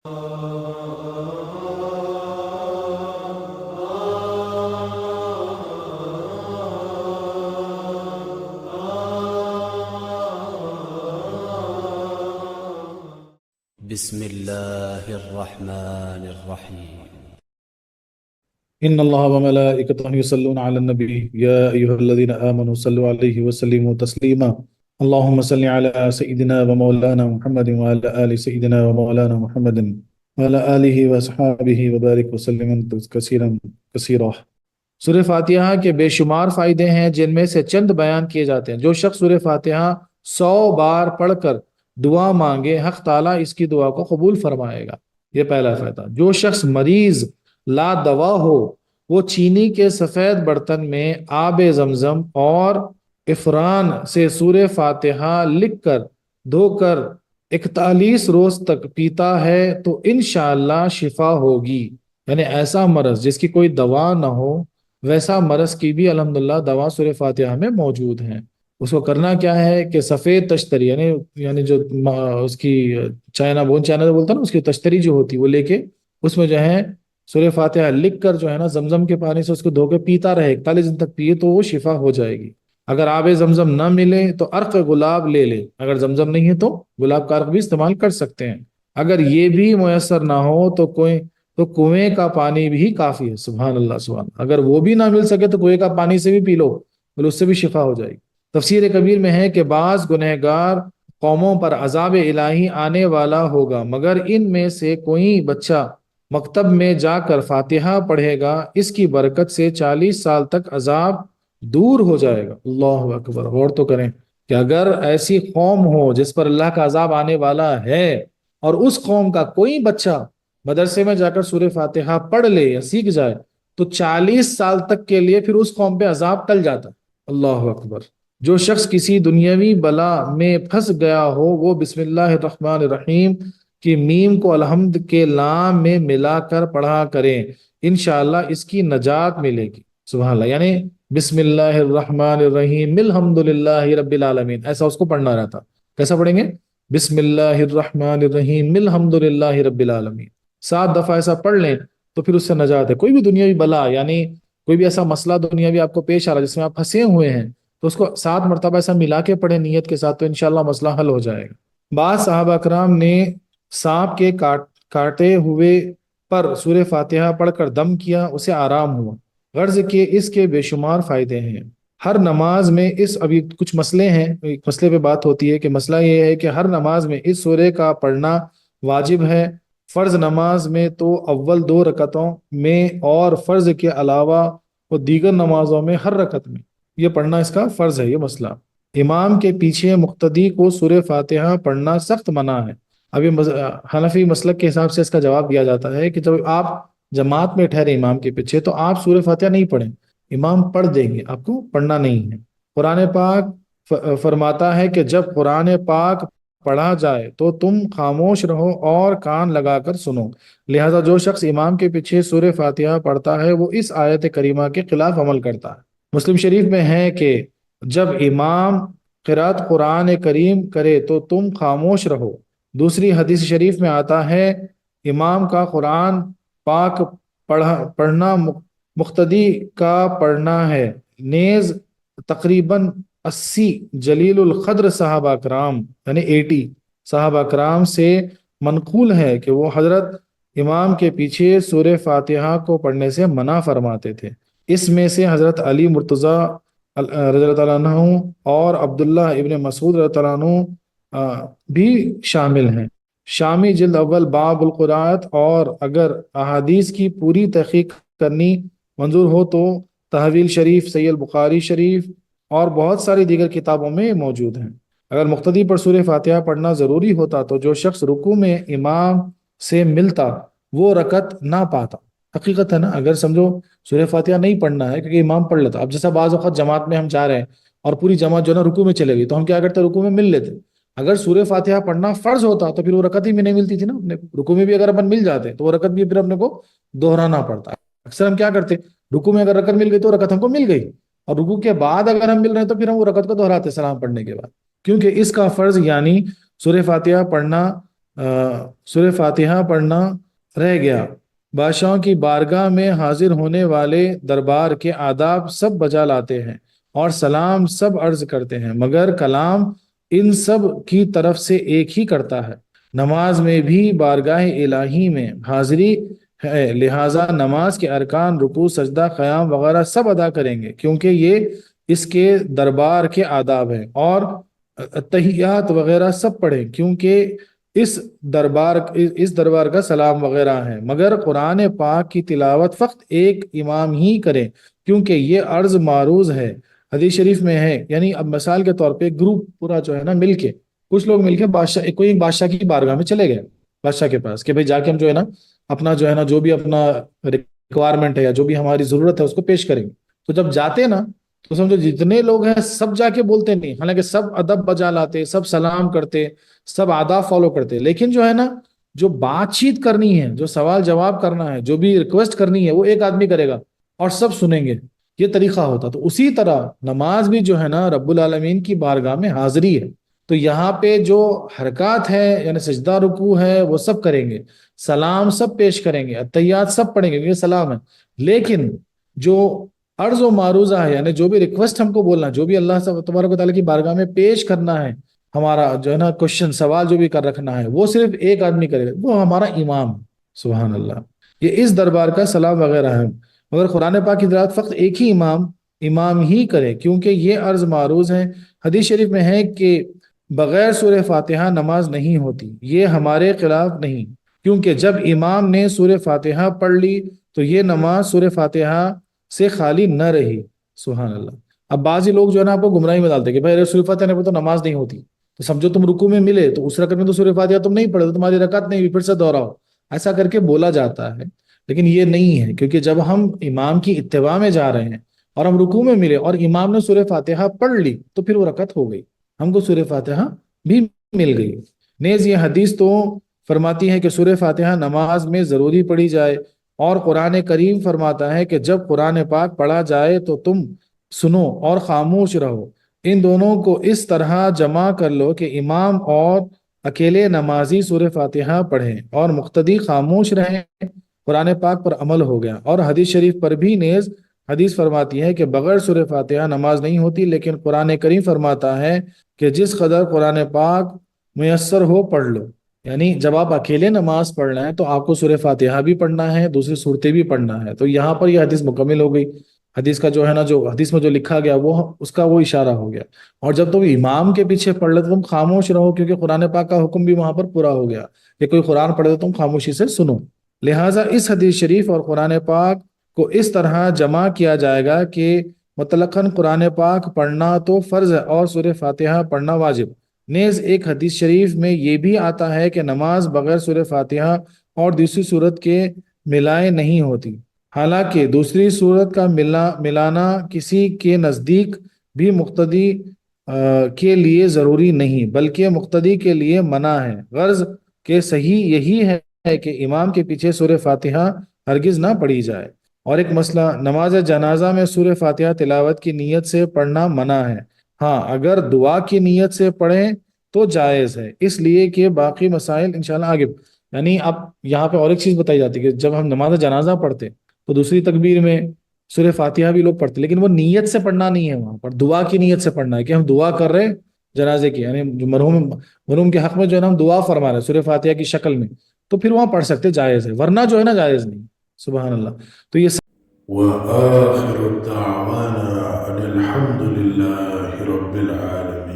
بسم الله الرحمن الرحيم. إن الله وملائكته يصلون على النبي يا أيها الذين آمنوا صلوا عليه وسلموا تسليما اللهم صل على سيدنا ومولانا محمد وعلى آل سيدنا ومولانا محمد وعلى آله وأصحابه وبارك وسلم كثيرا كثيرا۔ سورہ فاتحہ کے بے شمار فائدے ہیں جن میں سے چند بیان کیے جاتے ہیں۔ جو شخص سورہ فاتحہ 100 بار پڑھ کر دعا مانگے حق تعالیٰ اس کی دعا کو قبول فرمائے گا۔ یہ پہلا فائدہ۔ جو شخص مریض لا دوا ہو وہ چینی کے سفید برتن میں آب زمزم اور عفران سے سورہ فاتحہ لکھ کر دھو کر 41 روز تک پیتا ہے تو انشاءاللہ شفا ہوگی۔ یعنی ایسا مرض جس کی کوئی دوا نہ ہو ویسا مرض کی بھی الحمدللہ دوا سورہ فاتحہ میں موجود ہیں۔ اس کو کرنا کیا ہے کہ سفید تشتری یعنی جو اس کی چائنا بولتا نا، اس کی تشتری جو ہوتی وہ لے کے اس میں جو ہے سورہ فاتحہ لکھ کر جو ہے نا زمزم کے پانی سے اس کو دھو کے پیتا رہے، 41 دن تک پیے تو وہ شفا ہو جائے گی۔ اگر آب زمزم نہ ملے تو عرق گلاب لے لے، اگر زمزم نہیں ہے تو گلاب کا عرق بھی استعمال کر سکتے ہیں۔ اگر یہ بھی میسر نہ ہو تو کنویں کا پانی بھی کافی ہے۔ سبحان اللہ سبحان اللہ۔ اگر وہ بھی نہ مل سکے تو کنویں کا پانی سے بھی پی لو، بولے اس سے بھی شفا ہو جائے گی۔ تفسیر کبیر میں ہے کہ بعض گنہگار قوموں پر عذاب الہی آنے والا ہوگا، مگر ان میں سے کوئی بچہ مکتب میں جا کر فاتحہ پڑھے گا، اس کی برکت سے 40 سال تک عذاب دور ہو جائے گا۔ اللہ اکبر۔ غور تو کریں کہ اگر ایسی قوم ہو جس پر اللہ کا عذاب آنے والا ہے اور اس قوم کا کوئی بچہ مدرسے میں جا کر سورہ فاتحہ پڑھ لے یا سیکھ جائے تو 40 سال تک کے لیے پھر اس قوم پہ عذاب ٹل جاتا۔ اللہ اکبر۔ جو شخص کسی دنیاوی بلا میں پھنس گیا ہو وہ بسم اللہ الرحمن الرحیم کی میم کو الحمد کے لام میں ملا کر پڑھا کریں، انشاءاللہ اس کی نجات ملے گی۔ سبحان اللہ۔ یعنی بسم اللہ الرحمن الرحیم الحمدللہ رب العالمین، ایسا اس کو پڑھنا رہتا۔ کیسا پڑھیں گے؟ بسم اللہ الرحمن الرحیم الحمدللہ رب العالمین۔ 7 دفعہ ایسا پڑھ لیں تو پھر اس سے نجات ہے۔ کوئی بھی دنیاوی بلا یعنی کوئی بھی ایسا مسئلہ دنیاوی آپ کو پیش آ رہا ہے جس میں آپ پھنسے ہوئے ہیں تو اس کو 7 مرتبہ ایسا ملا کے پڑھیں نیت کے ساتھ، تو انشاءاللہ مسئلہ حل ہو جائے گا۔ بعض صحابہ کرام نے سانپ کے کاٹے ہوئے پر سورہ فاتحہ پڑھ کر دم کیا، اسے آرام ہوا۔ غرض کہ اس کے بے شمار فائدے ہیں۔ ہر نماز میں ابھی کچھ مسئلے ہیں، ایک مسئلے پہ بات ہوتی ہے کہ مسئلہ یہ ہے کہ ہر نماز میں اس سورہ کا پڑھنا واجب ہے۔ فرض نماز میں تو اول 2 رکعتوں میں اور فرض کے علاوہ وہ دیگر نمازوں میں ہر رکعت میں یہ پڑھنا اس کا فرض ہے۔ یہ مسئلہ امام کے پیچھے مقتدی کو سورہ فاتحہ پڑھنا سخت منع ہے۔ ابھی حنفی مسلک کے حساب سے اس کا جواب دیا جاتا ہے کہ جب آپ جماعت میں ٹھہرے امام کے پیچھے تو آپ سورہ فاتحہ نہیں پڑھیں، امام پڑھ دیں گے، آپ کو پڑھنا نہیں ہے۔ قرآن پاک فرماتا ہے کہ جب قرآن پاک پڑھا جائے تو تم خاموش رہو اور کان لگا کر سنو، لہذا جو شخص امام کے پیچھے سورہ فاتحہ پڑھتا ہے وہ اس آیت کریمہ کے خلاف عمل کرتا ہے۔ مسلم شریف میں ہے کہ جب امام قرات قرآن کریم کرے تو تم خاموش رہو۔ دوسری حدیث شریف میں آتا ہے امام کا قرآن پاک پڑھنا مقتدی کا پڑھنا ہے۔ نیز تقریباً 80 جلیل القدر صحابہ کرام یعنی 80 صحابہ کرام سے منقول ہے کہ وہ حضرت امام کے پیچھے سورہ فاتحہ کو پڑھنے سے منع فرماتے تھے۔ اس میں سے حضرت علی مرتضیٰ رضی اللہ تعالیٰ عنہ اور عبداللہ ابن مسعود رضی اللہ عنہ بھی شامل ہیں۔ شامی جلد اول باب القرآت، اور اگر احادیث کی پوری تحقیق کرنی منظور ہو تو تحویل شریف، صحیح البخاری شریف اور بہت ساری دیگر کتابوں میں موجود ہیں۔ اگر مقتدی پر سورہ فاتحہ پڑھنا ضروری ہوتا تو جو شخص رکوع میں امام سے ملتا وہ رکعت نہ پاتا۔ حقیقت ہے نا، اگر سمجھو سورہ فاتحہ نہیں پڑھنا ہے کیونکہ امام پڑھ لیتا، اب جیسا بعض وقت جماعت میں ہم جا رہے ہیں اور پوری جماعت جو ہے نا رکوع میں چلے گئی تو ہم کیا کرتے رکوع میں مل لیتے۔ اگر سورہ فاتحہ پڑھنا فرض ہوتا تو پھر وہ رکعت ہی میں نہیں ملتی تھی نا، اپنے رکوع میں بھی اگر اپن مل جاتے تو وہ رکعت بھی پھر اپنے کو دہرانا پڑتا۔ اکثر ہم کیا کرتے، رکوع میں اگر رکعت مل گئی تو رکعت ہم کو مل گئی، اور رکوع کے بعد اگر ہم مل رہے ہیں تو پھر ہم وہ رکعت کو دہراتے سلام پڑھنے کے بعد، کیونکہ اس کا فرض یعنی سورہ فاتحہ پڑھنا سورہ فاتحہ پڑھنا رہ گیا۔ بادشاہوں کی بارگاہ میں حاضر ہونے والے دربار کے آداب سب بجا لاتے ہیں اور سلام سب عرض کرتے ہیں، مگر کلام ان سب کی طرف سے ایک ہی کرتا ہے۔ نماز میں بھی بارگاہ الہی میں حاضری ہے، لہٰذا نماز کے ارکان، رکوع، سجدہ، قیام وغیرہ سب ادا کریں گے، کیونکہ یہ اس کے دربار کے آداب ہیں، اور تحیات وغیرہ سب پڑھیں کیونکہ اس دربار کا سلام وغیرہ ہے، مگر قرآن پاک کی تلاوت فقط ایک امام ہی کریں کیونکہ یہ عرض معروض ہے۔ حدیث شریف میں ہے، یعنی اب مثال کے طور پہ گروپ پورا جو ہے نا مل کے، کچھ لوگ مل کے کوئی بادشاہ کی بارگاہ میں چلے گئے، بادشاہ کے پاس، کہ بھئی جا کے ہم جو ہے نا جو بھی اپنا ریکوائرمنٹ ہے یا جو بھی ہماری ضرورت ہے اس کو پیش کریں گے۔ تو جب جاتے نا تو سمجھو جتنے لوگ ہیں سب جا کے بولتے نہیں، حالانکہ سب ادب بجا لاتے، سب سلام کرتے، سب آداب فالو کرتے، لیکن جو ہے نا جو بات چیت کرنی ہے، جو سوال جواب کرنا ہے، جو بھی ریکویسٹ کرنی ہے، وہ ایک آدمی کرے گا اور سب سنیں گے، یہ طریقہ ہوتا۔ تو اسی طرح نماز بھی جو ہے نا رب العالمین کی بارگاہ میں حاضری ہے، تو یہاں پہ جو حرکات ہے یعنی سجدہ رکوع ہے وہ سب کریں گے، سلام سب پیش کریں گے، اتحیات سب پڑھیں گے کیونکہ سلام ہے، لیکن جو عرض و معروضہ ہے یعنی جو بھی ریکویسٹ ہم کو بولنا، جو بھی اللہ تبارک و تعالیٰ کی بارگاہ میں پیش کرنا ہے، ہمارا جو ہے نا کوشچن سوال جو بھی کر رکھنا ہے، وہ صرف ایک آدمی کرے گا، وہ ہمارا امام۔ سبحان اللہ، یہ اس دربار کا سلام وغیرہ ہے، مگر قرآن پاک کی تلاوت فقط ایک ہی امام ہی کرے کیونکہ یہ عرض معروض ہے۔ حدیث شریف میں ہے کہ بغیر سورہ فاتحہ نماز نہیں ہوتی، یہ ہمارے خلاف نہیں، کیونکہ جب امام نے سورہ فاتحہ پڑھ لی تو یہ نماز سورہ فاتحہ سے خالی نہ رہی۔ سبحان اللہ۔ اب بعضی لوگ جو ہے نا آپ کو گمراہی میں ڈالتے کہ بھائی اگر سورہ فاتحہ نہیں پڑھے تو نماز نہیں ہوتی، تو سمجھو تم رکوع میں ملے تو اس رکعت میں تو سورہ فاتحہ تم نہیں پڑھے تو تمہاری رکعت نہیں ہوئی، پھر سے دوہراؤ، ایسا کر کے بولا جاتا ہے، لیکن یہ نہیں ہے، کیونکہ جب ہم امام کی اتباع میں جا رہے ہیں اور ہم رکوع میں ملے اور امام نے سورہ فاتحہ پڑھ لی تو پھر وہ رکعت ہو گئی، ہم کو سورہ فاتحہ بھی مل گئی۔ نیز یہ حدیث تو فرماتی ہے کہ سورہ فاتحہ نماز میں ضروری پڑھی جائے، اور قرآن کریم فرماتا ہے کہ جب قرآن پاک پڑھا جائے تو تم سنو اور خاموش رہو، ان دونوں کو اس طرح جمع کر لو کہ امام اور اکیلے نمازی سورہ فاتحہ پڑھیں اور مقتدی خاموش رہیں، قرآن پاک پر عمل ہو گیا۔ اور حدیث شریف پر بھی نیز حدیث فرماتی ہے کہ بغیر سورہ فاتحہ نماز نہیں ہوتی، لیکن قرآن کریم فرماتا ہے کہ جس قدر قرآن پاک میسر ہو پڑھ لو، یعنی جب آپ اکیلے نماز پڑھ رہے ہیں تو آپ کو سورہ فاتحہ بھی پڑھنا ہے، دوسری صورتیں بھی پڑھنا ہے، تو یہاں پر یہ حدیث مکمل ہو گئی۔ حدیث کا جو ہے نا جو حدیث میں جو لکھا گیا وہ اس کا وہ اشارہ ہو گیا، اور جب تم امام کے پیچھے پڑھ لے تو تم خاموش رہو، کیونکہ قرآن پاک کا حکم بھی وہاں پر پورا ہو گیا کہ کوئی قرآن پڑھے تو تم خاموشی سے سنو۔ لہٰذا اس حدیث شریف اور قرآن پاک کو اس طرح جمع کیا جائے گا کہ مطلقاً قرآن پاک پڑھنا تو فرض ہے اور سورہ فاتحہ پڑھنا واجب۔ نیز ایک حدیث شریف میں یہ بھی آتا ہے کہ نماز بغیر سورہ فاتحہ اور دوسری صورت کے ملائے نہیں ہوتی، حالانکہ دوسری صورت کا ملانا کسی کے نزدیک بھی مقتدی کے لیے ضروری نہیں بلکہ مقتدی کے لیے منع ہے، غرض کہ صحیح یہی ہے کہ امام کے پیچھے سورہ فاتحہ ہرگز نہ پڑھی جائے۔ اور ایک مسئلہ، نماز جنازہ میں سورہ فاتحہ تلاوت کی نیت سے پڑھنا منع ہے، ہاں اگر دعا کی نیت سے پڑھیں تو جائز ہے، اس لیے کہ باقی مسائل انشاءاللہ آگے۔ یعنی اب یہاں پہ اور ایک چیز بتائی جاتی ہے کہ جب ہم نماز جنازہ پڑھتے تو دوسری تکبیر میں سورہ فاتحہ بھی لوگ پڑھتے، لیکن وہ نیت سے پڑھنا نہیں ہے، وہاں پر دعا کی نیت سے پڑھنا ہے کہ ہم دعا کر رہے ہیں جنازے کی، یعنی جو مرحوم کے حق میں جو ہے نا ہم دعا فرما رہے ہیں سورہ فاتحہ کی شکل میں، تو پھر وہاں پڑھ سکتے، جائز ہے، ورنہ جو ہے نا جائز نہیں۔ سبحان اللہ۔ تو یہ وآخر دعوانا أن الحمد لله رب العالمين.